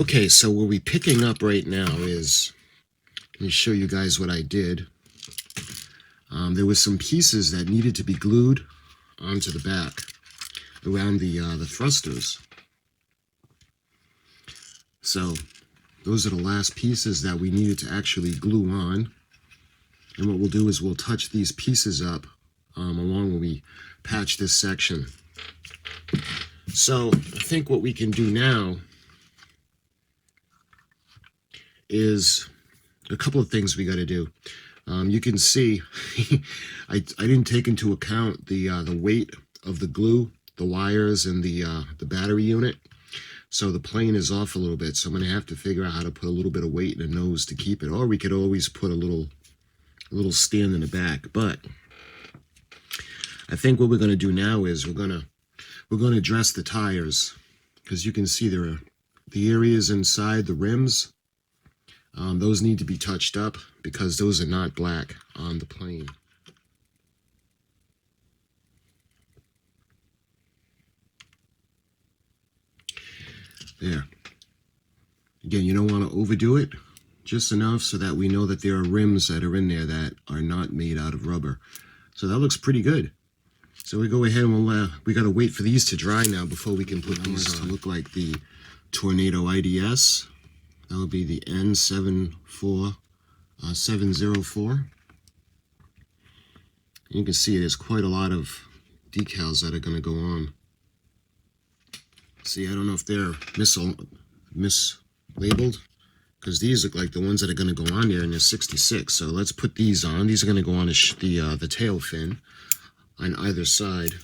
Okay, so what we're picking up right now is, let me show you guys what I did. There was some pieces that needed to be glued onto the back around the thrusters. So those are the last pieces that we needed to actually glue on. And what we'll do is we'll touch these pieces up along when we patch this section. So I think what we can do now is a couple of things we got to do. You can see I didn't take into account the weight of the glue, the wires, and the battery unit. So the plane is off a little bit. So I'm going to have to figure out how to put a little bit of weight in the nose to keep it. Or we could always put a little stand in the back. But I think what we're going to do now is we're going to dress the tires, because you can see there are the areas inside the rims. Those need to be touched up because those are not black on the plane. There. Again, you don't want to overdo it, just enough so that we know that there are rims that are in there that are not made out of rubber. So that looks pretty good. So we go ahead and we got to wait for these to dry now before we can put these to look like the Tornado IDS. That would be the N74704. You can see there's quite a lot of decals that are going to go on. See, I don't know if they're mislabeled, because these look like the ones that are going to go on there, and they're 66. So let's put these on. These are going to go on the tail fin on either side.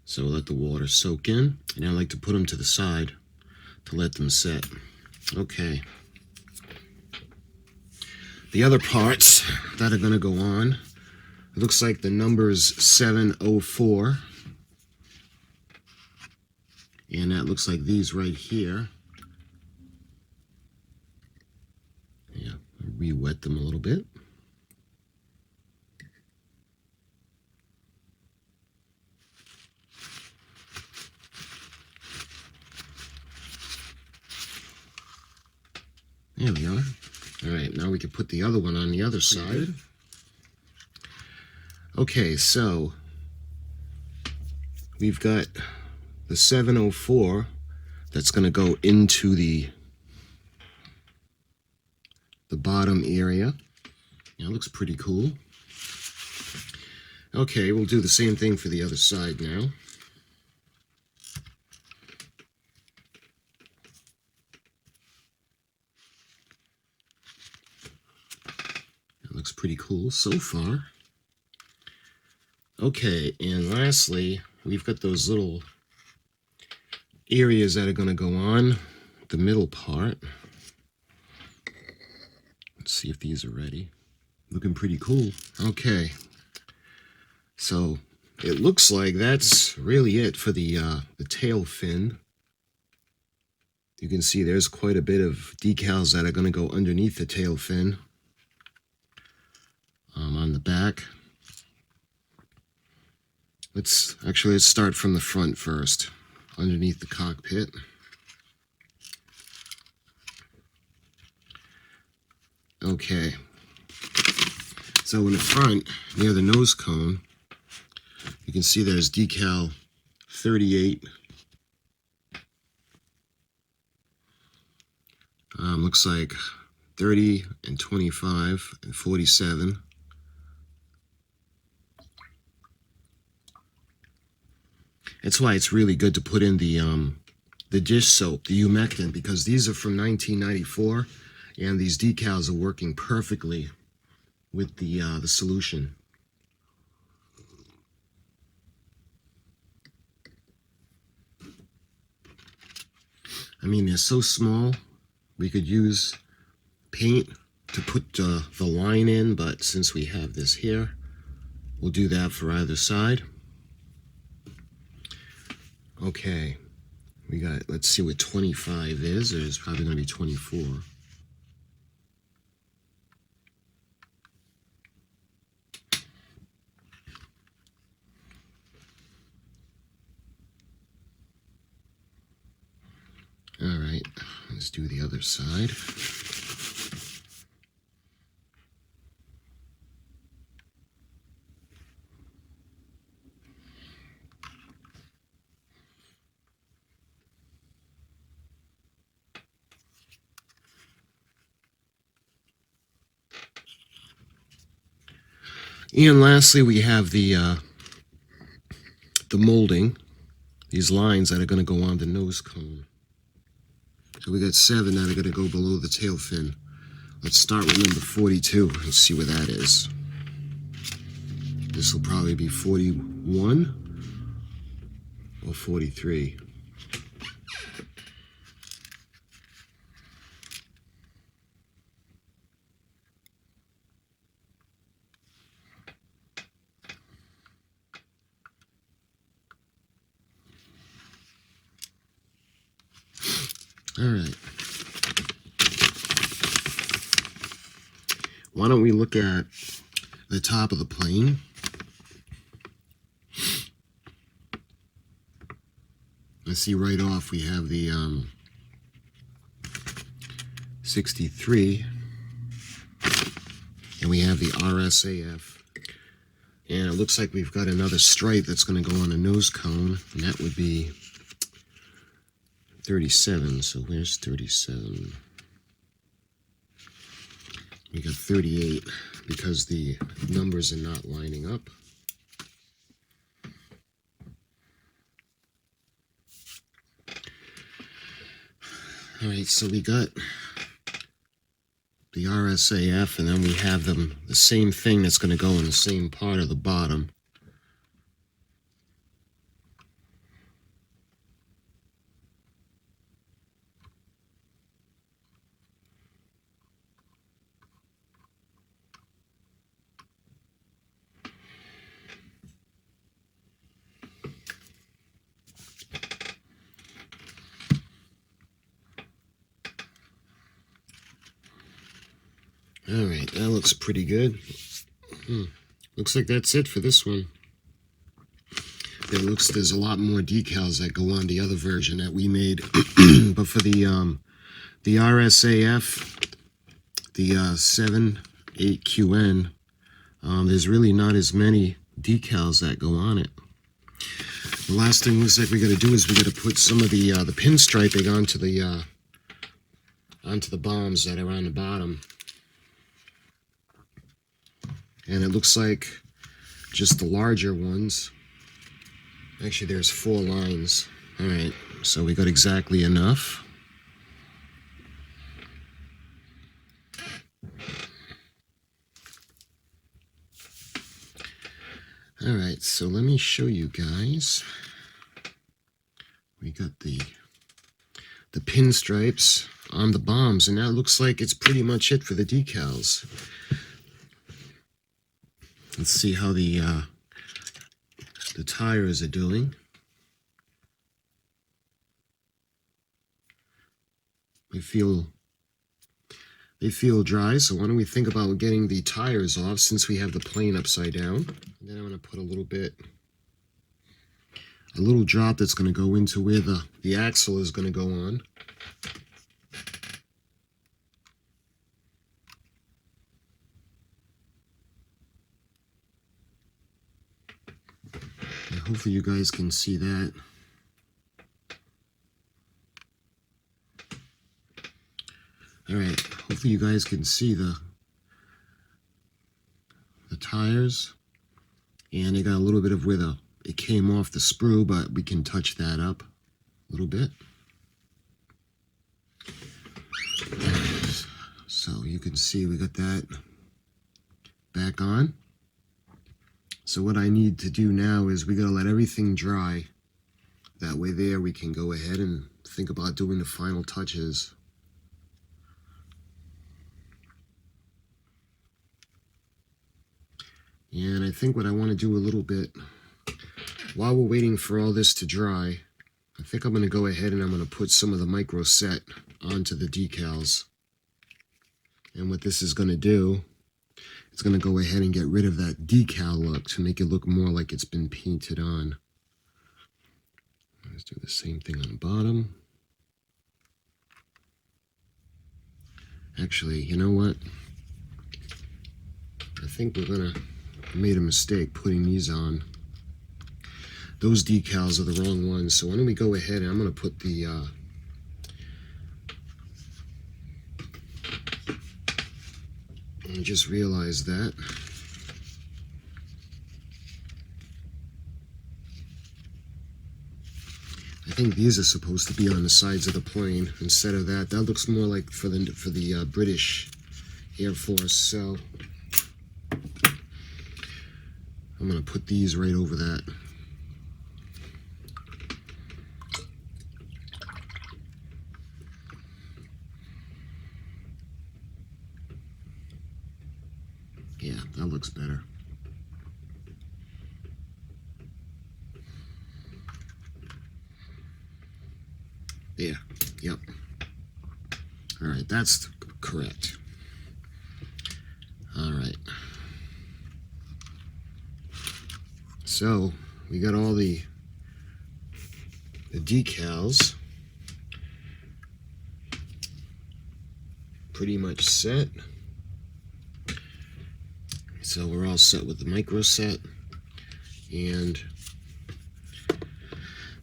So we'll let the water soak in, and I like to put them to the side to let them set. Okay. The other parts that are going to go on, it looks like the number's 704. And that looks like these right here. Yeah, re-wet them a little bit. There we are. All right, now we can put the other one on the other side. Okay, so we've got the 704 that's going to go into the bottom area. Yeah, it looks pretty cool. Okay, we'll do the same thing for the other side now. Looks pretty cool so far. Okay, and lastly, we've got those little areas that are going to go on the middle part. Let's see if these are ready. Looking pretty cool. Okay, so it looks like that's really it for the tail fin. You can see there's quite a bit of decals that are going to go underneath the tail fin. On the back. Let's start from the front first, underneath the cockpit. Okay, so in the front, near the nose cone, you can see there's decal 38. Looks like 30 and 25 and 47. That's why it's really good to put in the dish soap, the humectant, because these are from 1994, and these decals are working perfectly with the solution. I mean, they're so small. We could use paint to put the line in, but since we have this here, we'll do that for either side. Okay, we got, let's see what 25 is. It's probably going to be 24. Let's do the other side. And lastly, we have the molding, these lines that are going to go on the nose cone. So we got 7 that are going to go below the tail fin. Let's start with number 42 and see where that is. This will probably be 41 or 43. All right. Why don't we look at the top of the plane? I see right off we have the 63, and we have the RSAF. And it looks like we've got another stripe that's going to go on a nose cone, and that would be 37. So where's 37? We got 38 because the numbers are not lining up. All right, so we got the RSAF, and then we have the same thing that's going to go in the same part of the bottom. All right, that looks pretty good. Looks like that's it for this one. There's a lot more decals that go on the other version that we made, but for the RSAF, the 78QN, there's really not as many decals that go on it. The last thing looks like we got to do is we got to put some of the pinstriping onto the bombs that are on the bottom. And it looks like just the larger ones. Actually, there's 4 lines. All right, so we got exactly enough. All right, so let me show you guys. We got the pinstripes on the bombs, and that looks like it's pretty much it for the decals. Let's see how the tires are doing. They feel dry, so why don't we think about getting the tires off since we have the plane upside down. And then I'm going to put a little drop that's going to go into where the axle is going to go on. And hopefully you guys can see that. All right, hopefully you guys can see the tires, and they got a little bit of where it came off the sprue, but we can touch that up a little bit. So you can see we got that back on. So what I need to do now is we got to let everything dry. That way there we can go ahead and think about doing the final touches. And I think what I want to do a little bit, while we're waiting for all this to dry, I think I'm going to go ahead and I'm going to put some of the micro set onto the decals. And what this is going to do, it's going to go ahead and get rid of that decal look to make it look more like it's been painted on. Let's do the same thing on the bottom. Actually, you know what? I think made a mistake putting these on. Those decals are the wrong ones, so why don't we go ahead and I'm going to put the I just realized that. I think these are supposed to be on the sides of the plane instead of that. That looks more like for the British Air Force. So I'm going to put these right over that. Yeah, that looks better. Yeah, yep. All right, that's correct. All right. So we got all the decals pretty much set. So we're all set with the micro set, and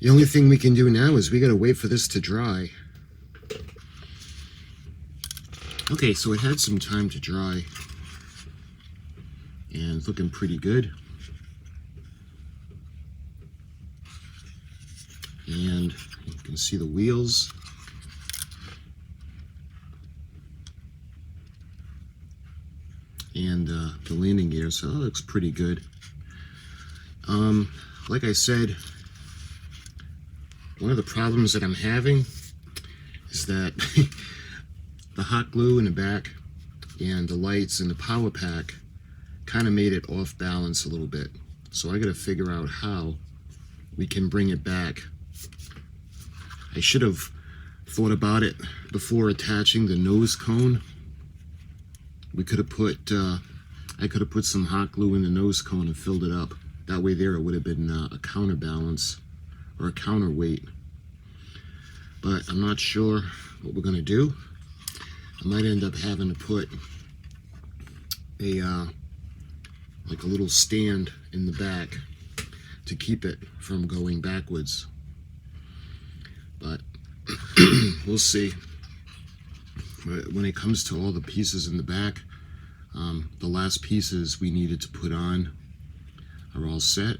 the only thing we can do now is we gotta wait for this to dry. Okay, so it had some time to dry, and it's looking pretty good. And you can see the wheels. And the landing gear, so that looks pretty good. Like I said, one of the problems that I'm having is that the hot glue in the back and the lights and the power pack kind of made it off balance a little bit. So I got to figure out how we can bring it back. I should have thought about it before attaching the nose cone. We could have put, I could have put some hot glue in the nose cone and filled it up. That way there it would have been a counterbalance or a counterweight. But I'm not sure what we're going to do. I might end up having to put a like a little stand in the back to keep it from going backwards. But we'll see. But when it comes to all the pieces in the back, the last pieces we needed to put on are all set.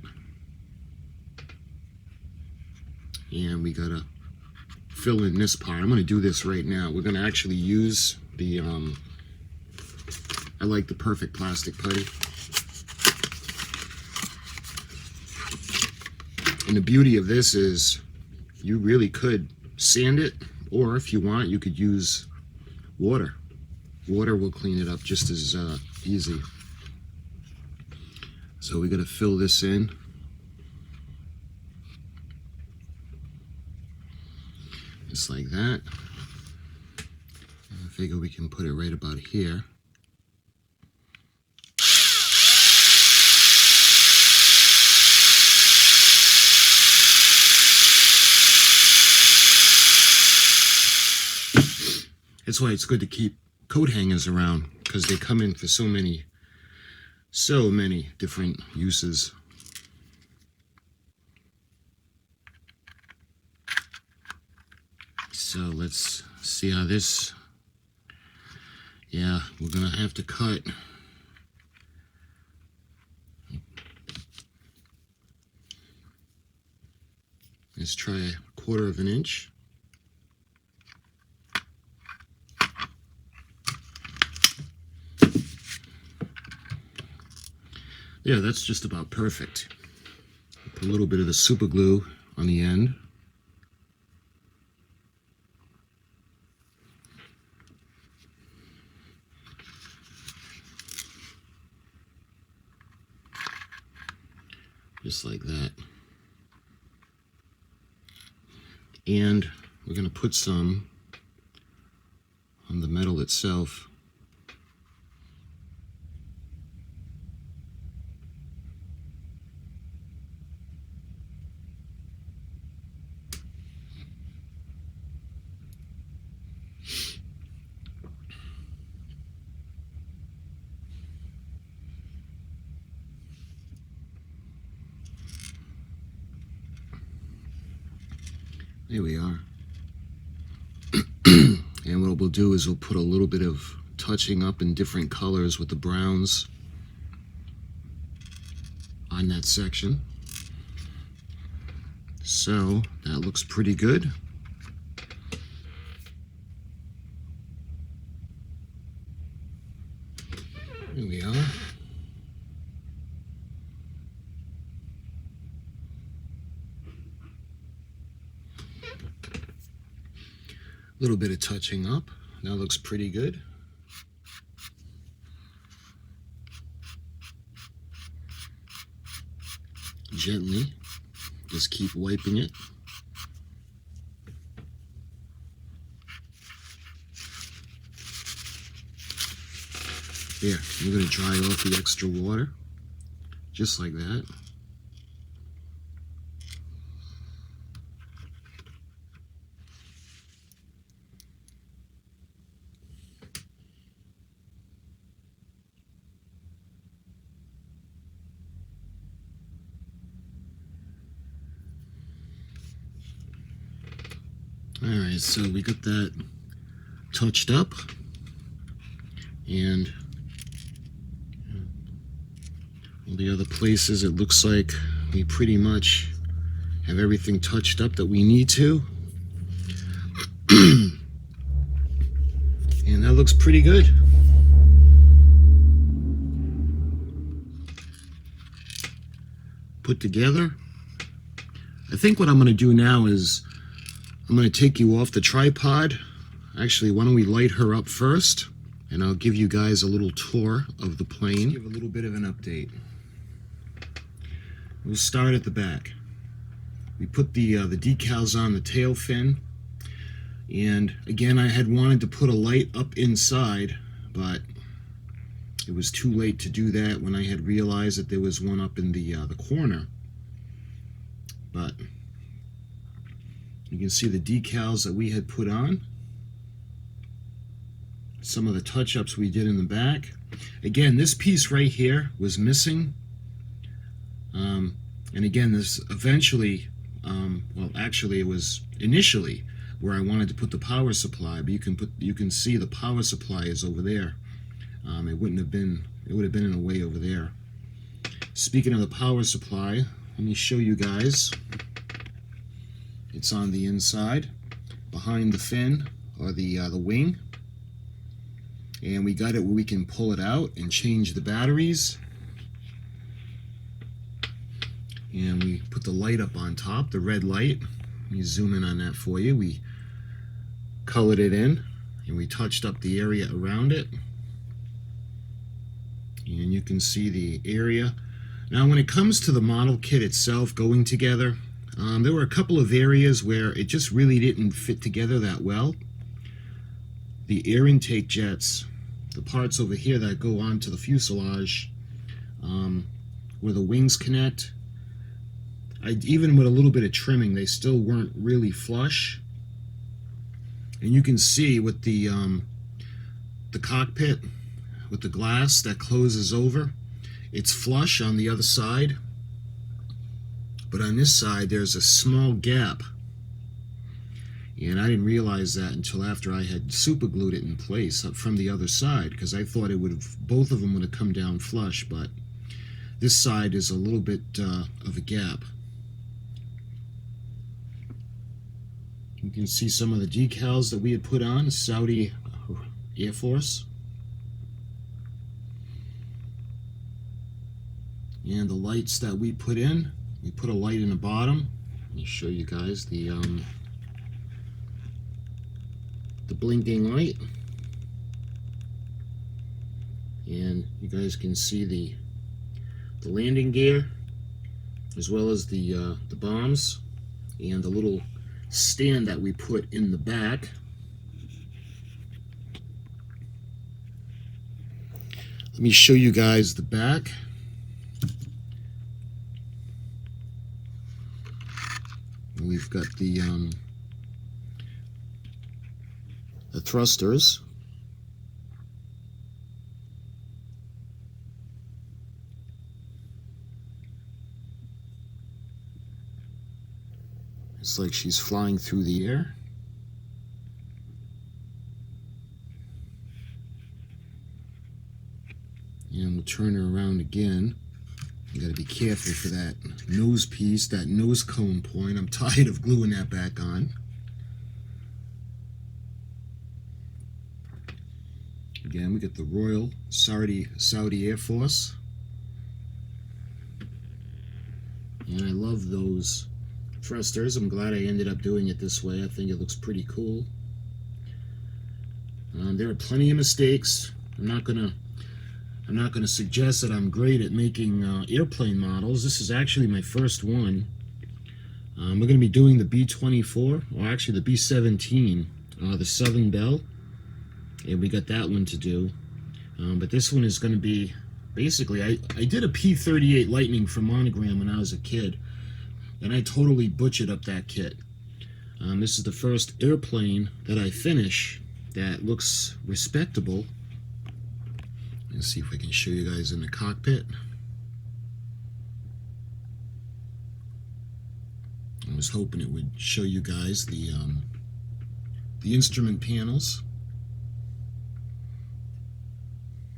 And we gotta fill in this part. I'm gonna do this right now. We're gonna actually use the, I like the Perfect Plastic Putty. And the beauty of this is you really could sand it, or if you want, you could use water. Water will clean it up just as easy. So we got to fill this in. Just like that. I figure we can put it right about here. That's why it's good to keep coat hangers around, because they come in for so many different uses. So let's see how this, yeah, we're gonna have to cut. Let's try 1/4 of an inch. Yeah, that's just about perfect. Put a little bit of the super glue on the end. Just like that. And we're going to put some on the metal itself. There we are. And what we'll do is we'll put a little bit of touching up in different colors with the browns on that section. So that looks pretty good. Here we are. A little bit of touching up. That looks pretty good. Gently, just keep wiping it. There, we're going to dry off the extra water, just like that. Alright, so we got that touched up, and all the other places it looks like we pretty much have everything touched up that we need to. And that looks pretty good. Put together. I think what I'm going to do now is I'm going to take you off the tripod. Actually, why don't we light her up first, and I'll give you guys a little tour of the plane. Let's give a little bit of an update. We'll start at the back. We put the decals on the tail fin, and again, I had wanted to put a light up inside, but it was too late to do that when I had realized that there was one up in the corner. But you can see the decals that we had put on. Some of the touch-ups we did in the back. Again, this piece right here was missing. And again, this eventually, well, actually it was initially where I wanted to put the power supply, but you can see the power supply is over there. It would have been in a way over there. Speaking of the power supply, let me show you guys. It's on the inside, behind the fin, or the wing. And we got it where we can pull it out and change the batteries. And we put the light up on top, the red light. Let me zoom in on that for you. We colored it in, and we touched up the area around it. And you can see the area. Now, when it comes to the model kit itself going together, there were a couple of areas where it just really didn't fit together that well. The air intake jets, the parts over here that go onto the fuselage, where the wings connect, even with a little bit of trimming, they still weren't really flush. And you can see with the cockpit, with the glass that closes over, it's flush on the other side. But on this side, there's a small gap. And I didn't realize that until after I had super glued it in place from the other side, because I thought it would have, both of them would have come down flush, but this side is a little bit of a gap. You can see some of the decals that we had put on, Saudi Air Force. And the lights that we put in, we put a light in the bottom. Let me show you guys the blinking light. And you guys can see the landing gear, as well as the bombs, and the little stand that we put in the back. Let me show you guys the back. We've got the thrusters. Looks like she's flying through the air. And we'll turn her around again. You got to be careful for that nose piece, that nose cone point. I'm tired of gluing that back on. Again, we get the Royal Saudi Air Force. And I love those thrusters. I'm glad I ended up doing it this way. I think it looks pretty cool. There are plenty of mistakes. I'm not gonna suggest that I'm great at making airplane models. This is actually my first one. We're gonna be doing the B-24, or actually the B-17, the Southern Belle, and we got that one to do. But this one is gonna be basically, I did a P-38 Lightning for Monogram when I was a kid, and I totally butchered up that kit. This is the first airplane that I finish that looks respectable. Let's see if I can show you guys in the cockpit. I was hoping it would show you guys the instrument panels.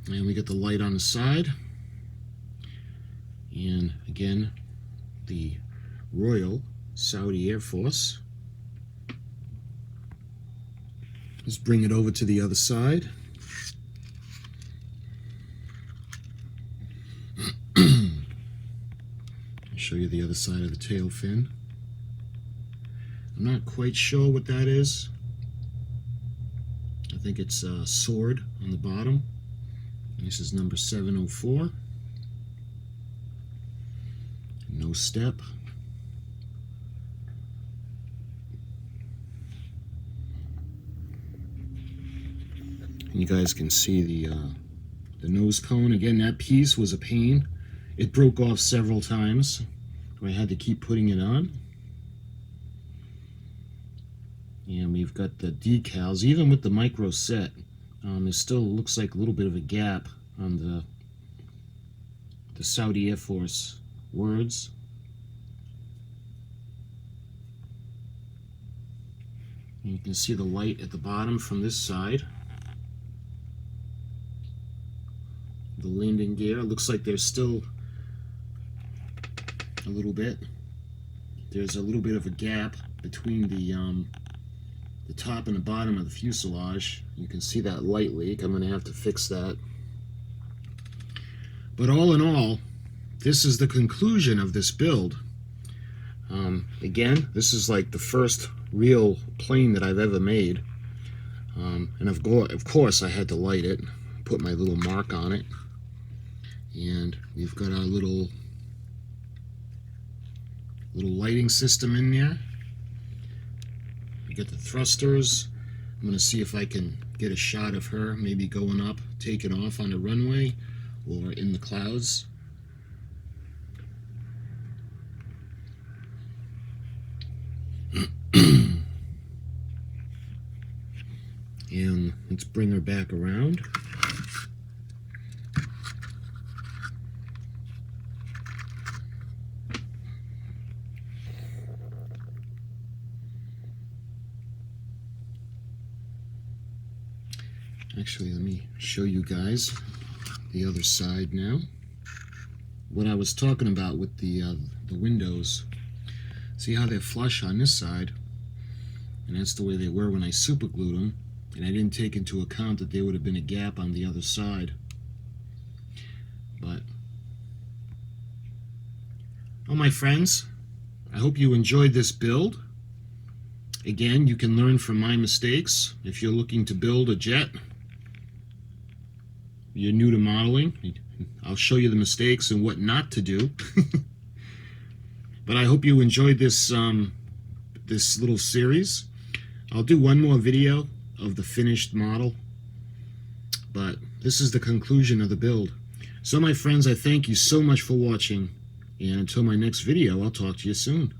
And we get the light on the side. And again, the Royal Saudi Air Force. Let's bring it over to the other side. Show you the other side of the tail fin. I'm not quite sure what that is. I think it's a sword on the bottom. This is number 704. No step. And you guys can see the nose cone. Again, that piece was a pain. It broke off several times. I had to keep putting it on. And we've got the decals. Even with the micro set, there still looks like a little bit of a gap on the Saudi Air Force words. And you can see the light at the bottom from this side. The landing gear looks like there's still a little bit. There's a little bit of a gap between the top and the bottom of the fuselage. You can see that light leak. I'm going to have to fix that. But all in all, this is the conclusion of this build. Again, this is like the first real plane that I've ever made. And of course I had to light it, put my little mark on it. And we've got our little lighting system in there. We got the thrusters. I'm going to see if I can get a shot of her maybe going up, taking off on the runway or in the clouds. And let's bring her back around. Actually, let me show you guys the other side now. What I was talking about with the windows. See how they're flush on this side? And that's the way they were when I super glued them. And I didn't take into account that there would have been a gap on the other side. But, well, my friends, I hope you enjoyed this build. Again, you can learn from my mistakes. If you're looking to build a jet, you're new to modeling, I'll show you the mistakes and what not to do. But I hope you enjoyed this this little series. I'll do one more video of the finished model, but this is the conclusion of the build. So my friends, I thank you so much for watching, and until my next video, I'll talk to you soon.